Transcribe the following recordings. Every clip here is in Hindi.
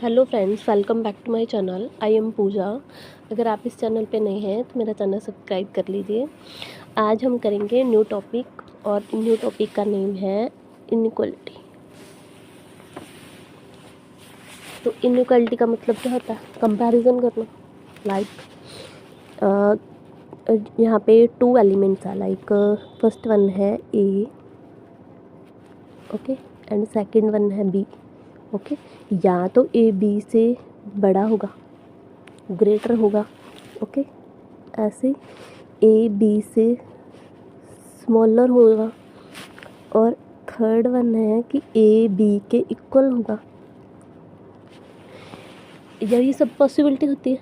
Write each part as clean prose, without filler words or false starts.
Hello friends, welcome back to my channel. I am Pooja. अगर आप इस चैनल पे नए हैं तो मेरा चैनल सब्सक्राइब कर लीजिए। आज हम करेंगे न्यू टॉपिक और न्यू टॉपिक का नेम है इनइक्वालिटी। तो इनइक्वालिटी का मतलब क्या होता है? कंपैरिजन करना। लाइक यहाँ पे टू एलिमेंट्स है। लाइक फर्स्ट वन है ए, ओके, एंड सेकंड वन है बी, ओके। या तो ए बी से बड़ा होगा, ग्रेटर होगा, ओके। ऐसे ए बी से स्मॉलर होगा, और थर्ड वन है कि ए बी के इक्वल होगा। यही सब पॉसिबिलिटी होती है,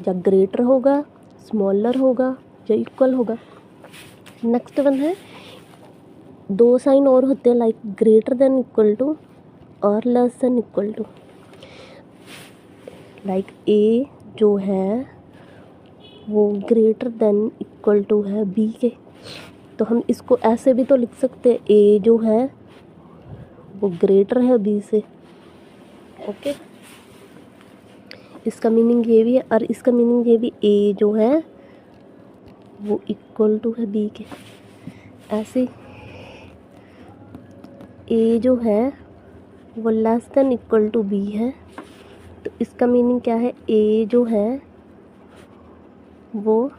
या ग्रेटर होगा, स्मॉलर होगा, या इक्वल होगा। नेक्स्ट वन है, दो साइन और होते हैं, like greater than equal to और less than equal to. Like A जो है वो ग्रेटर देन इक्वल टू है बी के, तो हम इसको ऐसे भी तो लिख सकते हैं, ए जो है वो ग्रेटर है बी से, ओके। इसका मीनिंग ये भी है, और इसका मीनिंग ये भी, ए जो है वो इक्वल टू है बी के। ऐसे ए जो है वो less than equal to B है, तो इसका मीनिंग क्या है? ए जो है वो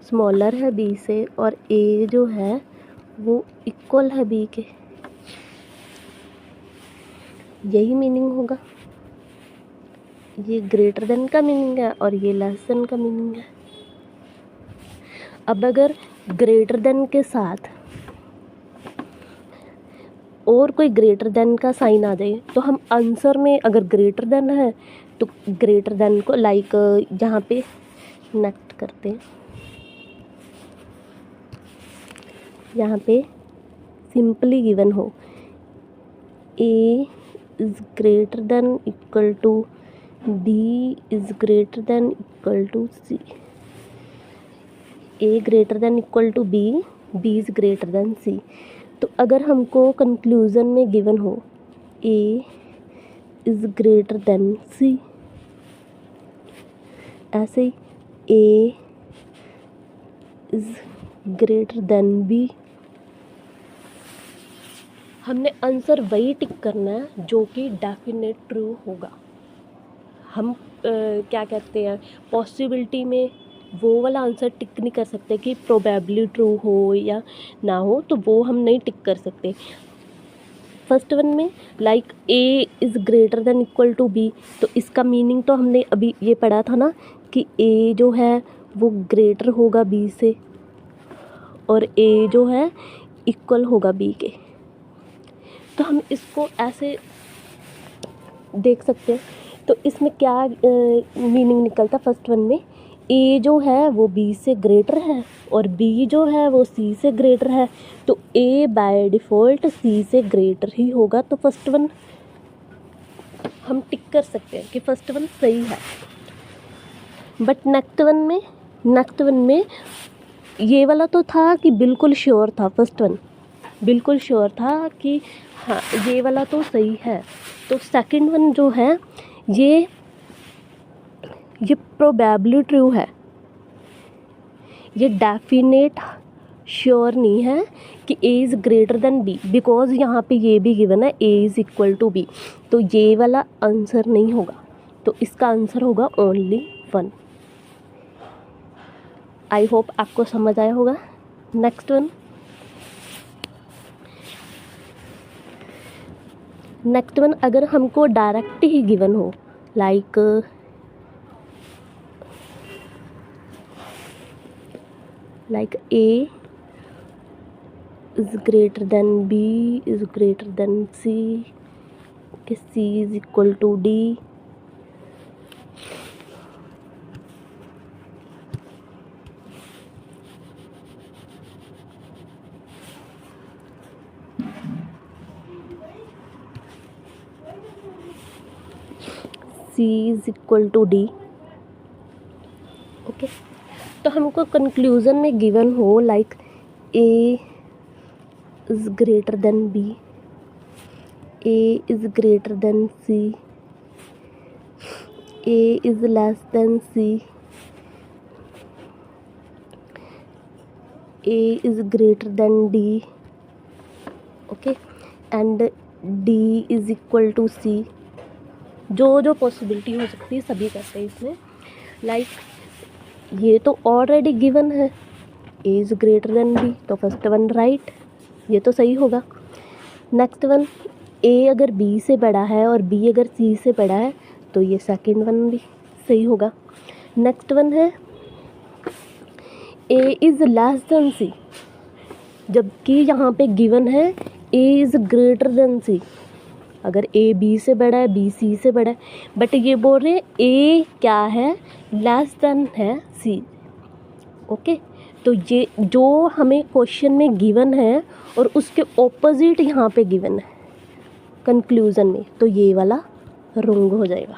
स्मॉलर है बी से, और ए जो है वो इक्वल है बी के। यही मीनिंग होगा। ये ग्रेटर देन का मीनिंग है और ये लेस देन का मीनिंग है। अब अगर ग्रेटर देन के साथ और कोई ग्रेटर देन का साइन आ जाए, तो हम आंसर में अगर ग्रेटर देन है तो ग्रेटर देन को लाइक यहाँ पे नेक्स्ट करते हैं। यहाँ पे सिंपली गिवन हो A is greater than equal to B is greater than equal to C. A greater than equal to B, B is greater than C. तो अगर हमको कंक्लूज़न में गिवन हो A is greater than C, ऐसे ही A is greater than B, हमने आंसर वही टिक करना है जो कि डेफिनेट ट्रू होगा। हम क्या कहते हैं, पॉसिबिलिटी में वो वाला आंसर टिक नहीं कर सकते कि प्रोबेबली ट्रू हो या ना हो, तो वो हम नहीं टिक कर सकते। फर्स्ट वन में like A is greater than equal to B, तो इसका मीनिंग तो हमने अभी ये पढ़ा था ना कि ए जो है वो ग्रेटर होगा बी से, और ए जो है इक्वल होगा बी के। तो हम इसको ऐसे देख सकते हैं। तो इसमें क्या मीनिंग निकलता? फर्स्ट वन में ए जो है वो बी से ग्रेटर है और बी जो है वो सी से ग्रेटर है, तो ए बाय डिफ़ॉल्ट सी से ग्रेटर ही होगा। तो फर्स्ट वन हम टिक कर सकते हैं कि फर्स्ट वन सही है। बट नेक्स्ट वन में ये वाला तो था कि बिल्कुल श्योर था, फर्स्ट वन बिल्कुल श्योर था कि हाँ ये वाला तो सही है। तो सेकंड वन जो है ये प्रोबेबली ट्रू है, ये डेफिनेट श्योर नहीं है कि A is greater than B, because यहाँ पे ये भी गिवन है A is equal to B, तो ये वाला आंसर नहीं होगा। तो इसका आंसर होगा ओनली वन। आई होप आपको समझ आया होगा। नेक्स्ट वन अगर हमको डायरेक्ट ही गिवन हो, like A is greater than B is greater than C, C is equal to D, C is equal to D, okay. तो हमको कंक्लूज़न में गिवन हो like A is greater than B, A is greater than C, A is less than C, A is greater than D, okay, and D is equal to C. जो पॉसिबिलिटी हो सकती है सभी करते हैं इसमें। लाइक ये तो ऑलरेडी गिवन है, A is greater than B, तो फर्स्ट वन राइट, ये तो सही होगा। नेक्स्ट वन, A अगर B से बड़ा है और B अगर C से बड़ा है तो ये सेकंड वन भी सही होगा। नेक्स्ट वन है A is less then C, जबकि यहाँ पे गिवन है A is greater than C। अगर A B से बड़ा है, B C से बड़ा है, बट ये बोल रहे हैं A क्या है, लेस देन है C, ओके। तो ये जो हमें क्वेश्चन में गिवन है और उसके ऑपोजिट यहाँ पे गिवन है कंक्लूज़न में, तो ये वाला रॉन्ग हो जाएगा,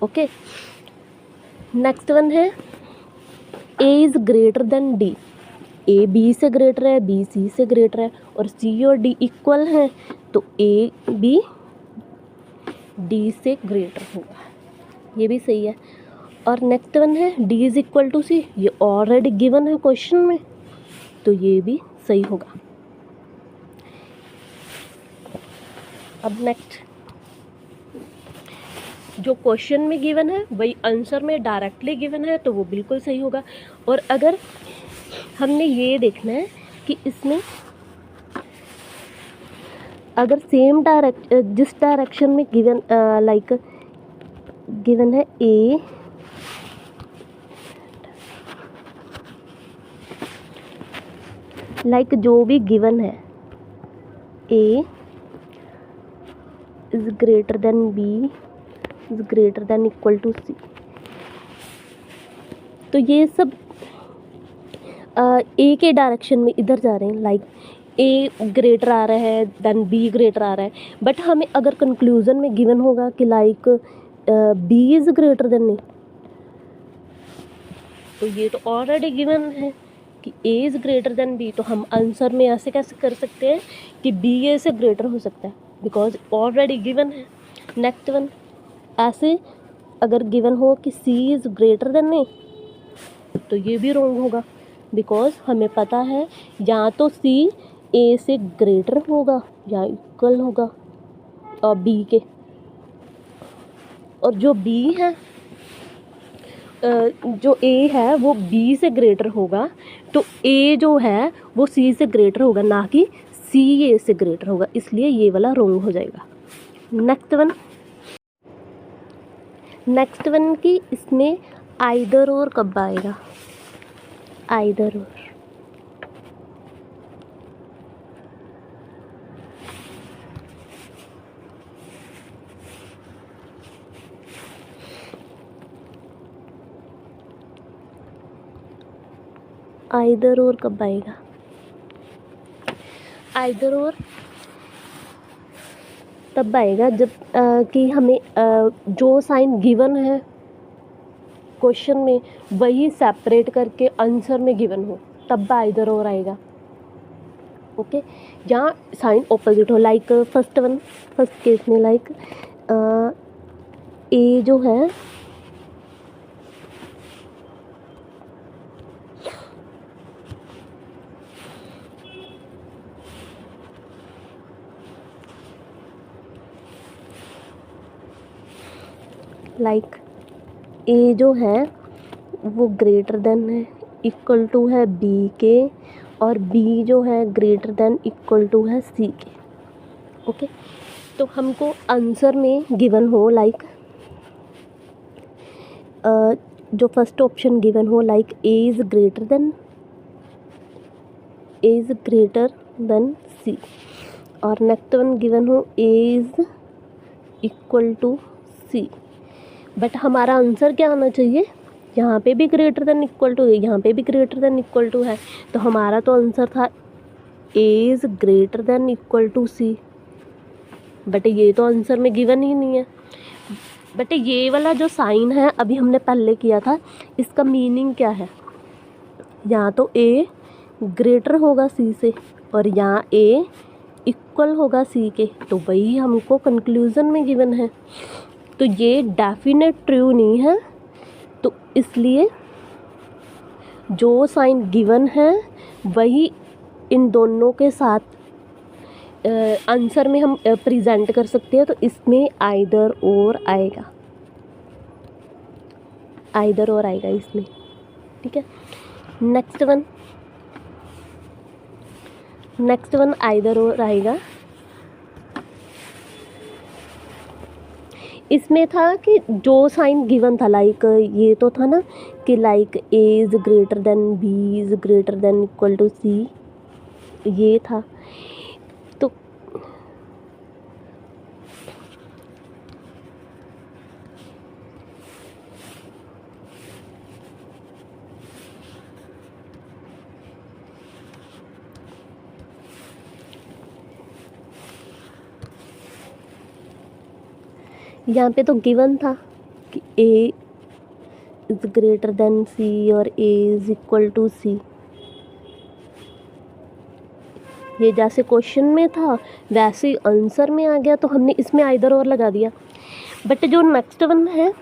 ओके। नेक्स्ट वन है A is greater then D, A B से ग्रेटर है, B C से ग्रेटर है, और C और D इक्वल हैं, तो A B D से ग्रेटर होगा, ये भी सही है। और नेक्स्ट वन है D is equal to C, ये ऑलरेडी गिवन है क्वेश्चन में, तो ये भी सही होगा। अब नेक्स्ट, जो क्वेश्चन में गिवन है वही आंसर में डायरेक्टली गिवन है, तो वो बिल्कुल सही होगा। और अगर हमने ये देखना है कि इसमें अगर सेम जिस डायरेक्शन में गिवन लाइक गिवन है A, लाइक जो भी गिवन है A is greater than B is greater than equal to C, तो ये सब A के डायरेक्शन में इधर जा रहे हैं। लाइक A ग्रेटर आ रहा है देन B ग्रेटर आ रहा है, बट हमें अगर कंक्लूज़न में गिवन होगा कि like B is greater then A, तो ये तो ऑलरेडी गिवन है कि A is greater than B, तो हम आंसर में ऐसे कैसे कर सकते हैं कि B A से ग्रेटर हो सकता है, बिकॉज ऑलरेडी गिवन है। नेक्स्ट वन, ऐसे अगर गिवन हो कि C is greater then A, तो ये भी रॉन्ग होगा, बिकॉज हमें पता है या तो C A से ग्रेटर होगा या इक्वल होगा B के, और जो B है जो A है वो B से ग्रेटर होगा, तो A जो है वो C से ग्रेटर होगा, ना कि C A से ग्रेटर होगा, इसलिए ये वाला रॉन्ग हो जाएगा। नेक्स्ट वन की इसमें आइदर और कब आएगा, आइदर और, आइदर और कब आएगा, आइदर और तब आएगा जब कि हमें जो साइन गिवन है क्वेश्चन में वही सेपरेट करके आंसर में गिवन हो, तब आइदर और आएगा, ओके। जहाँ साइन ऑपोजिट हो, लाइक फर्स्ट केस में लाइक A जो है लाइक A जो है वो ग्रेटर देन है इक्वल टू है B के, और B जो है ग्रेटर देन इक्वल टू है C के, ओके। तो हमको आंसर में गिवन हो लाइक जो फर्स्ट ऑप्शन गिवन हो like A is greater than C, और नेक्स्ट वन गिवन हो A is equal to C, but हमारा आंसर क्या आना चाहिए, यहाँ पे भी ग्रेटर देन इक्वल टू है, यहाँ पे भी ग्रेटर देन इक्वल टू है, तो हमारा तो आंसर था A is greater than equal to C, but ये तो आंसर में गिवन ही नहीं है। बट ये वाला जो साइन है अभी हमने पहले किया था, इसका मीनिंग क्या है, यहाँ तो A ग्रेटर होगा C से और यहाँ A इक्वल होगा C के, तो वही हमको कंक्लूज़न में गिवन है, तो ये डेफिनेट ट्रू नहीं है, तो इसलिए जो साइन गिवन है वही इन दोनों के साथ आंसर में हम प्रेजेंट कर सकते हैं। तो इसमें आइदर और आएगा, आइदर और आएगा इसमें, ठीक है। नेक्स्ट वन आइदर और आएगा। इसमें था कि जो साइन गिवन था, लाइक ये तो था ना कि like A is greater than B is greater than equal to C, ये था। तो यहाँ पे तो गिवन था कि A is greater than C और A is equal to C, ये जैसे क्वेश्चन में था वैसे आंसर में आ गया, तो हमने इसमें आइदर और लगा दिया। बट जो नेक्स्ट वन है,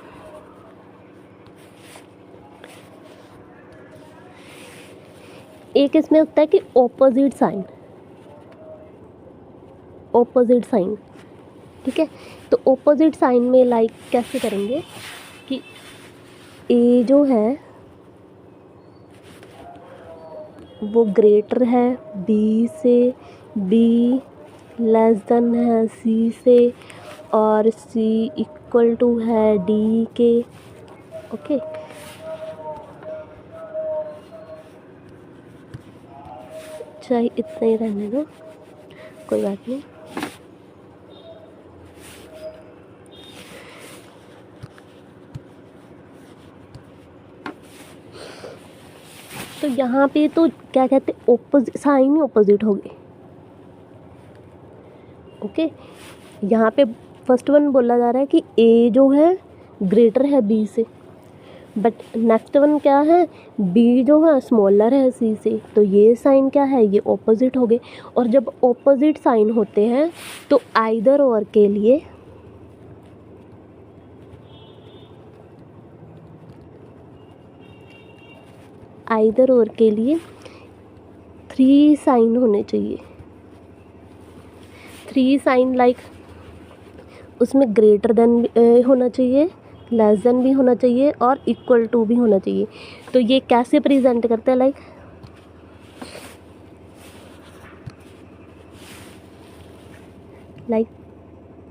एक इसमें होता है कि ऑपोजिट साइन, ठीक है। तो ऑपोजिट साइन में लाइक कैसे करेंगे कि ए जो है वो ग्रेटर है बी से, बी लेस देन है सी से, और सी इक्वल टू है डी के, ओके। चाहे इतना ही रहने दो, कोई बात नहीं। तो यहाँ पे तो क्या कहते हैं, ऑपोजिट साइन ही ऑपोजिट हो गए, ओके। यहाँ पे फर्स्ट वन बोला जा रहा है कि ए जो है ग्रेटर है बी से, बट नेक्स्ट वन क्या है, बी जो है स्मॉलर है सी से, तो ये साइन क्या है, ये ऑपोजिट हो गए। और जब ऑपोजिट साइन होते हैं तो आइदर और के लिए थ्री साइन होने चाहिए। थ्री साइन लाइक उसमें ग्रेटर देन होना चाहिए, लेस देन भी होना चाहिए, और इक्वल टू भी होना चाहिए। तो ये कैसे प्रेजेंट करते हैं, लाइक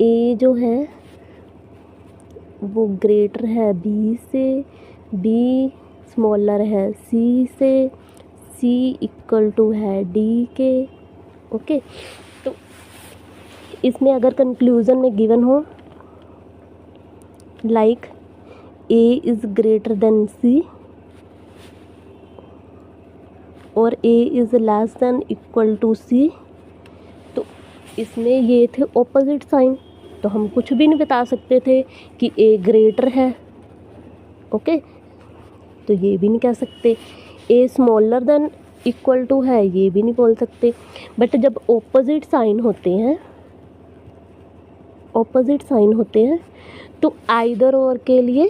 ए जो है वो ग्रेटर है बी से, बी स्मॉलर है सी से, सी इक्वल टू है डी के, ओके। तो इसमें अगर कंक्लूज़न में गिवन हो like A is greater than C और A is less than equal to C, तो इसमें ये थे ऑपोजिट साइन, तो हम कुछ भी नहीं बता सकते थे कि ए ग्रेटर है, ओके। तो ये भी नहीं कह सकते। A smaller than equal to है, ये भी नहीं बोल सकते। बट जब ऑपोजिट साइन होते हैं तो आइदर और के लिए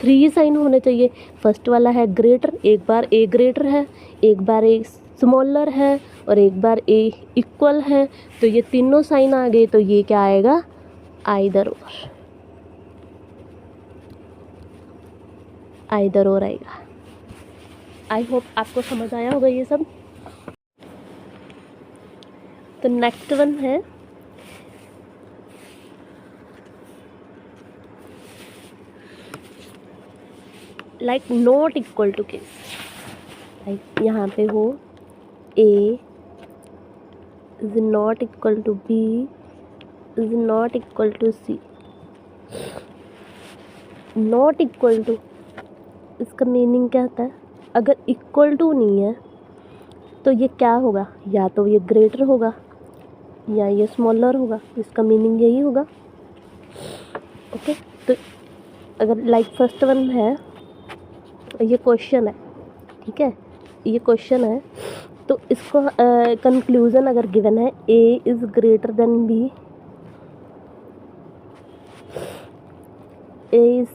थ्री साइन होने चाहिए। फर्स्ट वाला है ग्रेटर, एक बार ए ग्रेटर है, एक बार ए स्मॉलर है, और एक बार ए इक्वल है, तो ये तीनों साइन आ गए, तो ये क्या आएगा, आइदर और आएगा। आई होप आपको समझ आया होगा ये सब। तो नेक्स्ट वन है like not equal to case, like यहाँ पे हो A is not equal to B is not equal to C. Not equal to, इसका मीनिंग क्या होता है, अगर इक्वल टू नहीं है तो ये क्या होगा, या तो ये ग्रेटर होगा या ये स्मॉलर होगा, इसका मीनिंग यही होगा, ओके। तो अगर लाइक फर्स्ट वन है, ये क्वेश्चन है, ठीक है, ये क्वेश्चन है, तो इसको कंक्लूज़न अगर गिवन है A is greater than B A is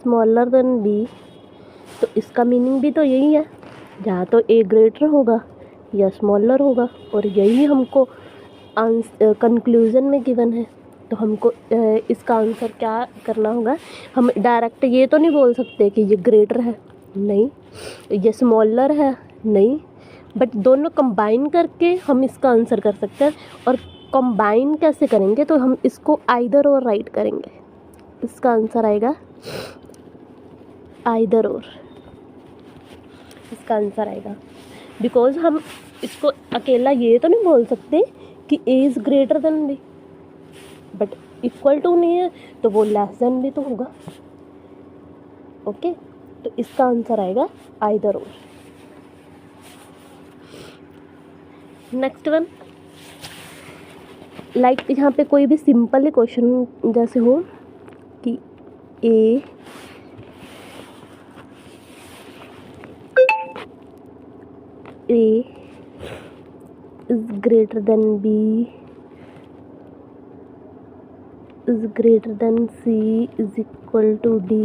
smaller than B, तो इसका मीनिंग भी तो यही है, जहाँ तो ए ग्रेटर होगा या स्मॉलर होगा, और यही हमको कंक्लूज़न में गिवन है। तो हमको इसका आंसर क्या करना होगा, हम डायरेक्ट ये तो नहीं बोल सकते कि ये ग्रेटर है, नहीं, ये स्मॉलर है, नहीं, बट दोनों कंबाइन करके हम इसका आंसर कर सकते हैं। और कंबाइन कैसे करेंगे, तो हम इसको आइदर और राइट करेंगे, इसका आंसर आएगा आइदर और, इसका आंसर आएगा। बिकॉज हम इसको अकेला ये तो नहीं बोल सकते कि A is greater than B, but equal to नहीं है तो वो लेस देन भी तो होगा। ओके, तो इसका आंसर आएगा आइदर और। नेक्स्ट वन, लाइक यहाँ पे कोई भी सिंपल ही क्वेश्चन जैसे हो कि ए is greater than B is greater than C is equal to D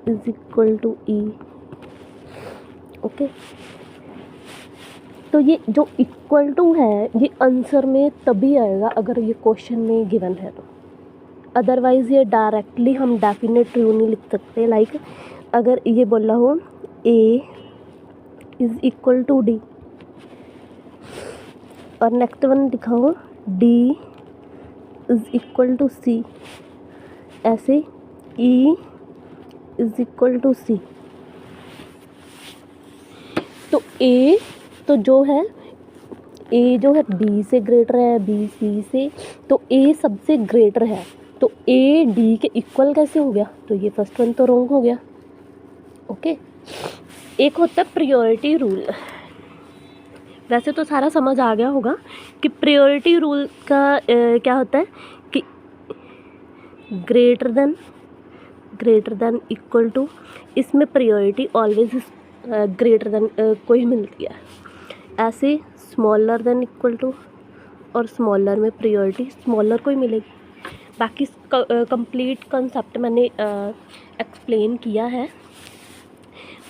is equal to E। Okay, तो ये जो इक्वल टू है ये आंसर में तभी आएगा अगर ये क्वेश्चन में गिवन है, तो अदरवाइज़ ये डायरेक्टली हम डेफिनेट ट्रू नहीं लिख सकते। लाइक अगर ये बोला हो A is equal to D और नेक्स्ट वन दिखाओ D is equal to C, ऐसे E is equal to C, तो A तो जो है A जो है B से ग्रेटर है, B C से, तो A सबसे ग्रेटर है, तो A D के इक्वल कैसे हो गया, तो ये फर्स्ट वन तो रॉन्ग हो गया। ओके, एक होता है प्रायोरिटी रूल, वैसे तो सारा समझ आ गया होगा कि प्रायोरिटी रूल का क्या होता है कि ग्रेटर देन इक्वल टू, इसमें प्रायोरिटी ऑलवेज ग्रेटर देन को ही मिलती है। ऐसे स्मॉलर देन इक्वल टू और स्मॉलर में प्रायोरिटी स्मॉलर को ही मिलेगी। बाकी कंप्लीट कंसेप्ट मैंने एक्सप्लेन किया है,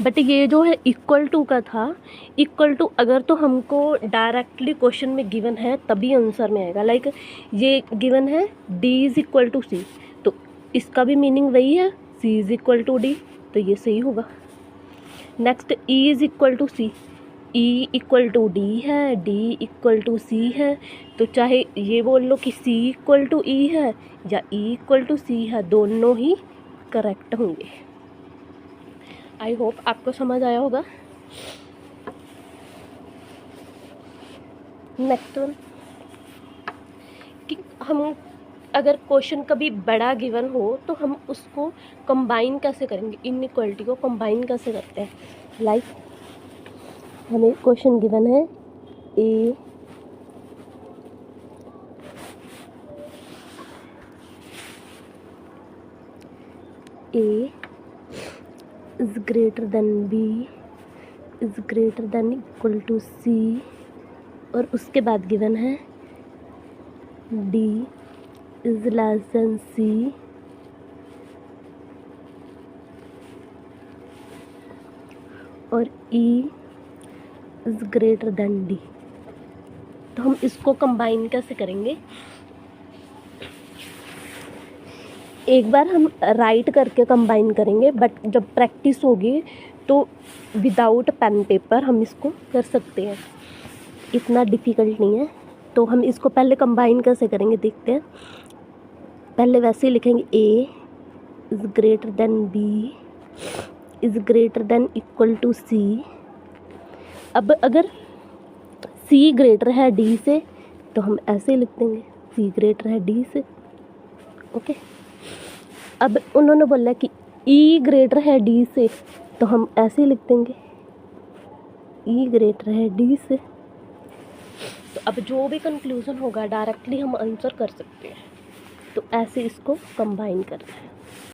बट ये जो है इक्वल टू का था, इक्वल टू अगर तो हमको डायरेक्टली क्वेश्चन में गिवन है तभी आंसर में आएगा। लाइक ये गिवन है D is equal to C, तो इसका भी मीनिंग वही है, C is equal to D, तो ये सही होगा। Next E is equal to C, E equal to D है, D इक्वल टू C है, तो चाहे ये बोल लो कि C इक्वल टू E है या E इक्वल टू C है, दोनों ही करेक्ट होंगे। आई होप आपको समझ आया होगा। नेक्स्ट वन कि हम अगर क्वेश्चन कभी बड़ा गिवन हो तो हम उसको कंबाइन कैसे करेंगे, इनइक्वालिटी को कंबाइन कैसे करते हैं। लाइक हमें क्वेश्चन गिवन है A is greater than B is greater than equal to C, और उसके बाद गिवन है D is less than C और E is greater than D। तो हम इसको कंबाइन कैसे करेंगे, एक बार हम राइट करके कंबाइन करेंगे, बट जब प्रैक्टिस होगी तो विदाउट पेन पेपर हम इसको कर सकते हैं, इतना डिफ़िकल्ट नहीं है। तो हम इसको पहले कंबाइन कैसे करेंगे देखते हैं। पहले वैसे ही लिखेंगे A is greater than B is greater than equal to C। अब अगर C ग्रेटर है D से तो हम ऐसे ही लिख देंगे C ग्रेटर है D से। ओके, अब उन्होंने बोला कि E ग्रेटर है D से, तो हम ऐसे ही लिख देंगे E ग्रेटर है D से। तो अब जो भी कंक्लूज़न होगा डायरेक्टली हम आंसर कर सकते हैं, तो ऐसे इसको कंबाइन करना है।